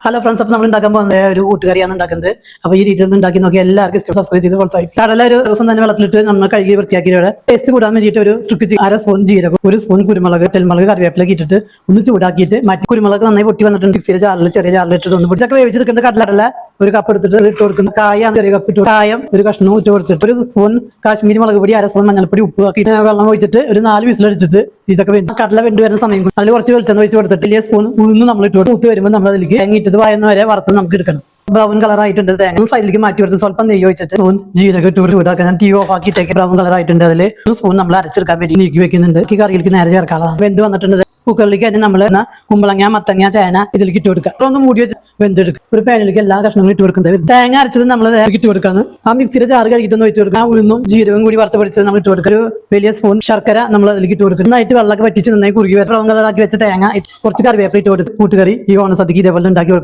Hello friends, അപ്പോൾ നമ്മൾ ഉണ്ടാക്കാൻ പോകുന്ന ഒരു കൂട്ടുകറിയാണ് ഉണ്ടാക്കുന്നത്. അപ്പോൾ ഈ രീതിയിൽ ഉണ്ടാക്കി നോക്കി എല്ലാവർക്കും സബ്സ്ക്രൈബ് ചെയ്ത് പ്രോത്സാഹിക്കും. കടല ഒരു ദിവസം തന്നെ വെള്ളത്തിലിട്ട് നമ്മൾ കഴുകി വൃത്തിയാക്കിയുടെ ടേസ്റ്റ് കൂടാൻ വേണ്ടിയിട്ട് ഒരു ട്രിക്ക് 1/2 സ്പൂൺ ജീരകം, 1 സ്പൂൺ കുരുമുളക്, തെൽമുളക്, കറിവേപ്പിലൊക്കെ ഇട്ടിട്ട് ഒന്ന് ചൂടാക്കിയിട്ട് മാറ്റി കുരുമുളക് നന്നായി പൊട്ടി വന്നിട്ടുണ്ട്. മിക്സിയുടെ ജാറിൽ ചെറിയ ജാറിൽ ഇട്ടിട്ട് ഒന്ന് പൊടി. ഇതൊക്കെ വേവിച്ചെടുക്കേണ്ട കടലല്ല ഒരു കപ്പ് എടുത്തിട്ട് ഇട്ട് കൊടുക്കുന്ന കായം ചെറിയ കപ്പ് ഇട്ട് കായം ഒരു കഷ്ണവും ഇട്ട് കൊടുത്തിട്ട് 1 സ്പൂൺ കാശ്മീരി മുളക് പൊടി, 1/2 സ്പൂൺ മഞ്ഞൾപ്പൊടി, ഉപ്പ് ആക്കിയിട്ട് വെള്ളം ഒഴിച്ചിട്ട് ഒരു 4 വിസിലടിച്ചിട്ട് ഇതൊക്കെ കടല വെന്ത് വരുന്ന സമയം അതിൽ കുറച്ച് വെളിച്ചെണ്ണ ഒഴിച്ച് കൊടുത്തിട്ട് വലിയ സ്പൂൺ ഉഴുന്ന് നമ്മൾ ഇട്ട് കൊടുത്ത് വരുമ്പോൾ നമ്മൾ അതിലേക്ക് തേങ്ങിയിട്ടത് വയന്ന് വരെ വറുത്ത് നമുക്ക് എടുക്കണം. ബ്രൗൺ കളർ ആയിട്ടുണ്ട്. തേങ്ങ സൈഡിലേക്ക് മാറ്റി കൊടുത്ത് സ്വല്പം നെയ്യ് ഒഴിച്ചിട്ട് സ്പൂൺ ജീരകം ഇട്ട് ചൂടാക്കാൻ ഞാൻ ടീ ഓഫ് ആക്കിയിട്ടേക്ക് ബ്രൗൺ കളർ ആയിട്ടുണ്ട്. അതിൽ 1 സ്പൂൺ നമ്മൾ അരച്ചെടുക്കാൻ വേണ്ടി നീക്കി വെക്കുന്നുണ്ട്. ഈ കറിയിലേക്ക് നേരെ ചേർക്കാനുള്ളതാണ്. വെന്ത് വന്നിട്ടുണ്ട്. കുക്കറിലേക്ക് തന്നെ നമ്മൾ കുമ്പളങ്ങ, മത്തങ്ങ, ചേന ഇതിലേക്ക് ഇട്ട് കൊടുക്കുക. ഒന്ന് മൂടി വെച്ച് വെന്തെടുക്കും. ഒരു പാനിലേക്ക് എല്ലാ കഷ്ണങ്ങളും ഇട്ട് കൊടുക്കുന്നത്. തേങ്ങ അരച്ചത് നമ്മൾ ഇട്ട് കൊടുക്കാന്ന്. ആ മിക്സിയുടെ ജാറ് കഴിക്കിട്ടൊന്ന് വെച്ച് കൊടുക്കുക. ആ ഉഴുന്നും ജീരകം കൂടി വറുത്ത് പൊടിച്ചത് നമ്മൾ ഇട്ട് കൊടുക്കുക. ഒരു വലിയ സ്പൂൺ ശർക്കര നമ്മൾ അതിലേക്ക് ഇട്ട് കൊടുക്കുക. നന്നായിട്ട് വെള്ളമൊക്കെ വറ്റിച്ച് നന്നായി കുറുകി ബ്രൗൺ കളറാക്കി വെച്ച തേങ്ങ കുറച്ച് കറിവേപ്പില ഇട്ട് കൊടുത്ത് കൂട്ടുകറി ഈ ഓണസദ്യക്ക് ഇതേപോലെ ഉണ്ടാക്കി കൊടുക്കുക.